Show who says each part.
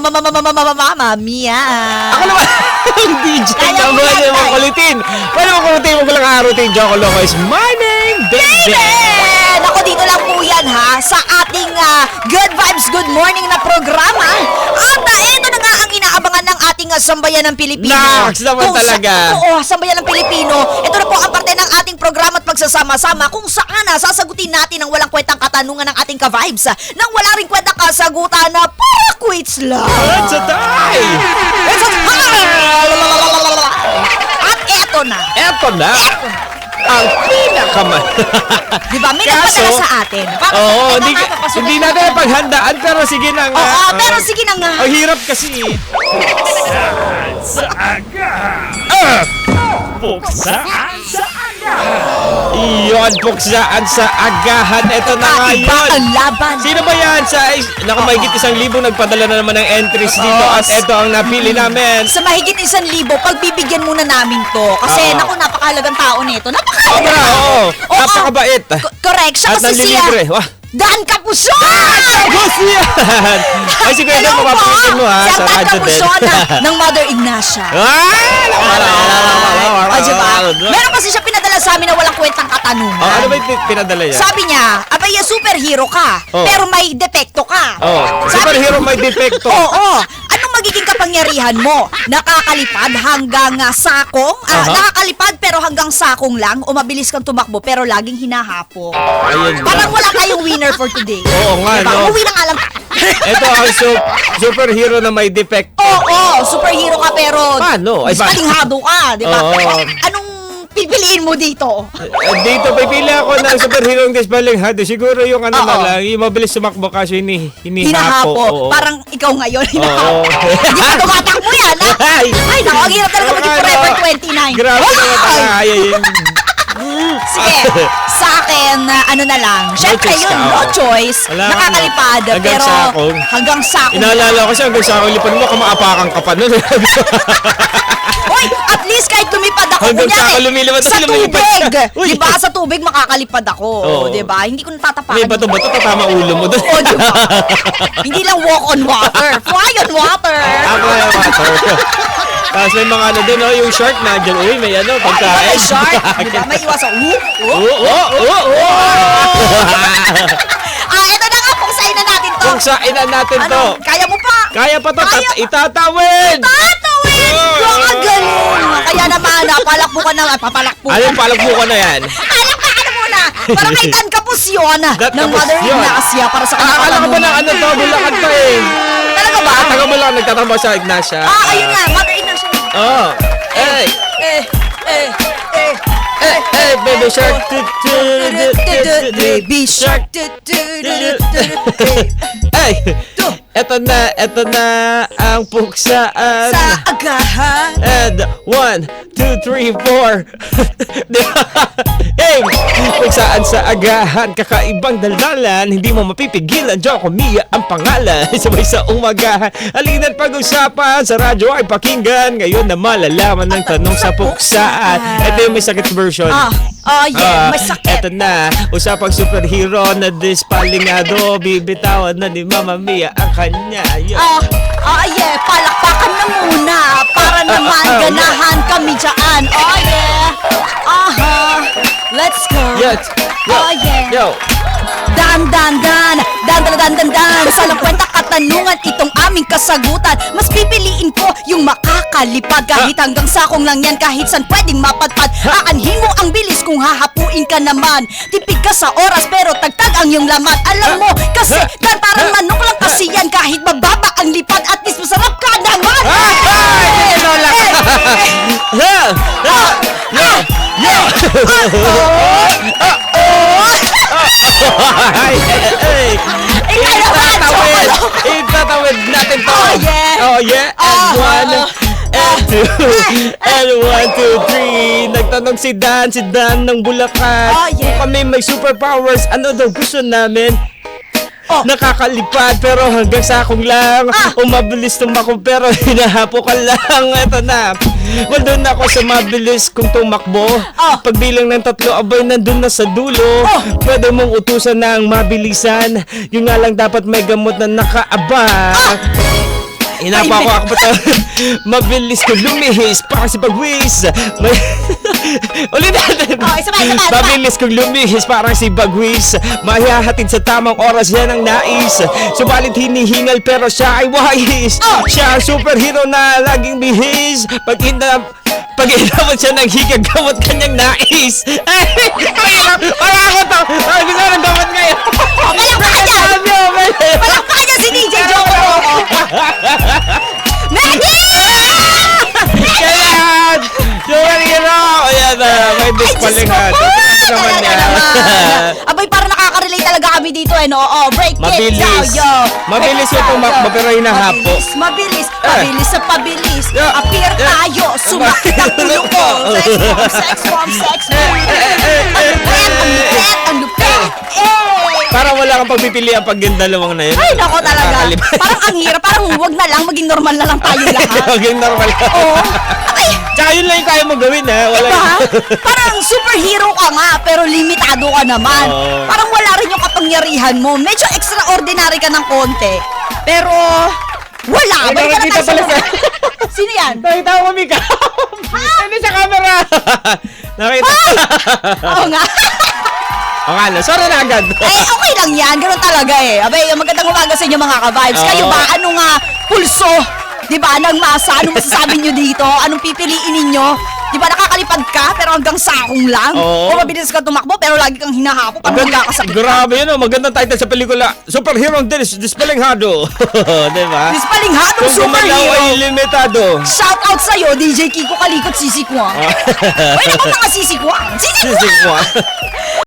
Speaker 1: Mama Mia.
Speaker 2: Ako naman, ang DJ
Speaker 1: Kaya mo
Speaker 2: naman
Speaker 1: yan,
Speaker 2: yung
Speaker 1: Tay.
Speaker 2: makulitin. Pwede mo kulitin mo lang araw-tin. Joko Loco is my name, baby.
Speaker 1: Ako dito lang po yan ha, sa ating Good Vibes, Good Morning na programa. At ito na nga ang inaabangan ng ating sambayan ng Pilipino.
Speaker 2: Naks naman talaga.
Speaker 1: Oo, sambayan ng Pilipino. Ito na po ang parte ng ating programa at pagsasama-sama kung saan sasagutin natin ang walang kwentang katanungan ng ating ka-vibes. Nang wala rin kwentang kasagutan na para quits lang.
Speaker 2: It's a tie!
Speaker 1: It's a tie! At eto na.
Speaker 2: Eto na. Ang pinakaman.
Speaker 1: Di ba? May nagpadala sa atin.
Speaker 2: Oo, hindi natin paghandaan, pero sige na nga.
Speaker 1: Oo, pero sige na nga.
Speaker 2: Ang hirap kasi.
Speaker 3: Sa aga! Puksaan sa aga!
Speaker 2: Iyon, puksaan sa agahan. Ito na nga
Speaker 1: Iba
Speaker 2: yun.
Speaker 1: ang laban.
Speaker 2: Sino ba yan? Naku, mahigit 1,000 nagpadala na naman ng entries dito. At ito ang napili namin.
Speaker 1: Sa mahigit 1,000, pagbibigyan muna namin to. Kasi,
Speaker 2: Oo.
Speaker 1: naku, napakahalagang tao nito. Napakahalagang
Speaker 2: Sobra,
Speaker 1: tao.
Speaker 2: oo. Napakabait.
Speaker 1: Correct. Siya
Speaker 2: At
Speaker 1: kasi siya.
Speaker 2: nanlilibre. Wah.
Speaker 1: Dan Capuzon!
Speaker 2: Tapos yan! Ay, siguro
Speaker 1: Hello po!
Speaker 2: mapapakitin mo ha
Speaker 1: Siya
Speaker 2: sa
Speaker 1: Dan
Speaker 2: radyo din.
Speaker 1: Capuzon ng Mother Ignacia.
Speaker 2: Ah!
Speaker 1: Diba? Meron kasi siya pinadala sa amin na walang kwentang katanungan.
Speaker 2: Ano ba yung pinadala yan?
Speaker 1: Sabi niya, abay, superhero ka,
Speaker 2: Oh.
Speaker 1: pero may depekto ka.
Speaker 2: Oh,
Speaker 1: Sabi-
Speaker 2: superhero may depekto.
Speaker 1: Oo. Anong magiging kapangyarihan mo? Nakakalipad hanggang sakong?
Speaker 2: Aha.
Speaker 1: Nakakalipad pero hanggang sakong lang? O mabilis kang tumakbo pero laging hinahapo?
Speaker 2: Ayun.
Speaker 1: Parang wala tayong winner for today.
Speaker 2: Oo nga,
Speaker 1: Diba?
Speaker 2: no?
Speaker 1: Umuwi na nga lang.
Speaker 2: Ito ang superhero na may defect.
Speaker 1: Oo, superhero ka pero
Speaker 2: Paano? Ay,
Speaker 1: malinghado ka, di ba?
Speaker 2: Oo.
Speaker 1: Anong pipiliin mo dito?
Speaker 2: Dito, pipili ako ng superhero ng disbalinghado. Siguro yung ano na
Speaker 1: Oo.
Speaker 2: lang, yung mabilis sumakbo kasi hinihapo.
Speaker 1: Hinahapo.
Speaker 2: Oo.
Speaker 1: Parang ikaw ngayon, hinahapo.
Speaker 2: Oo.
Speaker 1: Hindi ka tumatakbo yan, ha?
Speaker 2: Ay!
Speaker 1: Ay, naku, ang hirap talaga maging forever 29.
Speaker 2: Grabe naman
Speaker 1: Ay!
Speaker 2: tayo yun.
Speaker 1: Sige, sa akin, ano na lang. Siyempre
Speaker 2: choice
Speaker 1: yun,
Speaker 2: ka,
Speaker 1: no
Speaker 2: oh.
Speaker 1: choice.
Speaker 2: Wala ka,
Speaker 1: Nakakalipad,
Speaker 2: no? Hanggang
Speaker 1: pero
Speaker 2: sakong.
Speaker 1: hanggang sakong.
Speaker 2: Inaalala ko kasi hanggang sa lipan mo, kamaapakan ka pa nun.
Speaker 1: Uy, at least kahit lumipad ako,
Speaker 2: Hanggang
Speaker 1: kunyari,
Speaker 2: sako lumilipad,
Speaker 1: sa
Speaker 2: tapos lumilipad
Speaker 1: tubig.
Speaker 2: ka. Uy.
Speaker 1: Diba, sa tubig makakalimad ako.
Speaker 2: Oo.
Speaker 1: Diba? Hindi ko natatapakan.
Speaker 2: May bato-bato, tatama ulo mo doon.
Speaker 1: Oo, diba? Hindi lang walk on water. Fly on water.
Speaker 2: Ako yung water. Tapos may mga ano din, oh, yung shark na dyan. Uy, may ano, pagkain.
Speaker 1: May shark. Diba? May iwasan. Ito na nga, puksain na natin to.
Speaker 2: Kung sainan natin to.
Speaker 1: Ano? Kaya mo pa?
Speaker 2: Kaya pa to,
Speaker 1: Kaya pa.
Speaker 2: itatawid!
Speaker 1: Tatawid! Gagaling! Kaya naman, palakbukan na, papalakbukan.
Speaker 2: Anong palagbukan na yan?
Speaker 1: Palakbukan na muna! Para kay Dan Capuzon
Speaker 2: Dan
Speaker 1: ng Mother
Speaker 2: Capuzon.
Speaker 1: Ignacia para sa kanyang
Speaker 2: Akala ko ba ng ano to, Bulacan pa eh.
Speaker 1: Talaga ba?
Speaker 2: Taga mo lang, nagtatrabaho sa Ignacia.
Speaker 1: Ayun nga, Mother Ignacia.
Speaker 2: Oh. Hey, baby shark.
Speaker 1: Baby shark.
Speaker 2: Ay, eto na ang puksaan.
Speaker 1: Sa agahan.
Speaker 2: And 1, 2, 3, 4. Hey, puksaan sa agahan, kakaibang dalalan, hindi mo mapipigilan. Joko Mia ang pangalan, sabay sa umagahan. Halina't pag-usapan, sa radyo ay pakinggan. Ngayon na malalaman ng tanong sa puksaan. Ito yung may sakit version.
Speaker 1: Yeah, masakit.
Speaker 2: Eto na, usapang superhero na dispalingado. Bibitawan na ni Mama Mia ang kanya. Yeah.
Speaker 1: Yeah, palakpakan na muna para naman ganahan kami dyan. Oh, yeah. Let's go.
Speaker 2: Yes. Yo.
Speaker 1: Oh, yeah.
Speaker 2: Yo.
Speaker 1: Dan. Sa kwenta katanungan, itong aming kasagutan. Mas pipiliin ko yung makakalipad. Kahit hanggang sakong lang yan, kahit saan pwedeng mapadpad. Aanhin mo ang bilis kung hahapuin ka naman. Tipid ka sa oras pero tagtag ang iyong laman. Alam mo, kasi Dan, parang manok lang kasi yan. Kahit mababa ang lipad, at least masarap ka naman.
Speaker 2: Ay, Lola. Itatawid natin to.
Speaker 1: Oh, yeah.
Speaker 2: Oh, yeah. And 1, and 2, and 1, 2, 3. Nagtanong si Dan ng Bulacan.
Speaker 1: Oh, yeah.
Speaker 2: Kung kami may superpowers, ano daw gusto namin? Nakakalipad pero hanggang sakong lang. Mabilis tumakbo pero hinahapo ka lang. Eto na. Well, doon ako sa mabilis kung tumakbo. Pagbilang ng 3, abay nandun na sa dulo. Pwede mong utusan ng mabilisan. Yung nga lang dapat may gamot na nakaabang. Hinapa ako pa to. Mabilis ko lumihis para si Bagwis. Ulit natin.
Speaker 1: Oh, isa pa.
Speaker 2: Mabilis kong lumihis parang si Bagwis. Mahihahatid sa tamang oras, yan ang nais. Subalit hinihingal pero siya ay wais.
Speaker 1: Oh.
Speaker 2: Siya ang superhero na laging bihis. Pag inabot siya ng higag, gamot kanyang nais. Para ako to. Ay, gusto ng gamot ngayon.
Speaker 1: Oh, palakpakan niya! Palakpakan niya si DJ Joko!
Speaker 2: Kailan! Superhero! Ayan na, may dispalingan. Ito naman niya.
Speaker 1: Abay, parang nakaka-relate talaga kami dito eh, no? Oh, break it
Speaker 2: Mabilis.
Speaker 1: down, yo!
Speaker 2: Mabilis
Speaker 1: Break it
Speaker 2: yung tumakbo,
Speaker 1: down,
Speaker 2: pero
Speaker 1: yo.
Speaker 2: hinahapo.
Speaker 1: Mabilis sa pabilis.
Speaker 2: Yeah.
Speaker 1: Appear
Speaker 2: Yeah.
Speaker 1: tayo, sumakit ang ulo ko. Sex bomb. Ang lupet.
Speaker 2: Parang wala kang pagpipilian pag yung dalawang na yun.
Speaker 1: Ay, nako talaga.
Speaker 2: Nakakalimutan.
Speaker 1: Parang ang hirap. Parang wag na lang, maging normal na lang tayo lahat.
Speaker 2: Maging normal.
Speaker 1: Oo. Ay,
Speaker 2: Tsaka yun lang yung kaya mo gawin, ha? Wala
Speaker 1: diba?
Speaker 2: yun.
Speaker 1: Parang superhero ka nga, pero limitado ka naman.
Speaker 2: Oo.
Speaker 1: Parang wala rin yung kapangyarihan mo. Medyo extraordinary ka ng konti. Pero, wala.
Speaker 2: Ay,
Speaker 1: Balik ka na
Speaker 2: nakakita
Speaker 1: tayo
Speaker 2: pala
Speaker 1: sa... Sino yan?
Speaker 2: Nakita ko kami ka. Hindi sa camera. Nakita.
Speaker 1: Oo nga.
Speaker 2: O nga na, sorry na agad.
Speaker 1: Ay, okay lang yan. Ganun talaga eh. Abay, magandang umaga sa inyo mga ka-vibes.
Speaker 2: Oo.
Speaker 1: Kayo ba? Ano nga pulso? Diba? Ng masa? Anong masasabi nyo dito? Anong pipiliin ninyo? Diba nakakalipad ka pero hanggang sakong lang?
Speaker 2: Oo.
Speaker 1: O mabilis ka tumakbo pero lagi kang hinahapo parang wala ka sa
Speaker 2: Grabe yun, oh. Magandang title sa pelikula. Superhero Dispalinghado. Diba?
Speaker 1: Dispalinghadong
Speaker 2: Kung gumalaw ay
Speaker 1: superhero.
Speaker 2: limitado.
Speaker 1: Shout out sa'yo, DJ Kiko Kalikot Sisi Kwang. Uy, naku mga Sisi Kwang. Sisi
Speaker 2: Sisi
Speaker 1: Kwang!
Speaker 2: Kwang.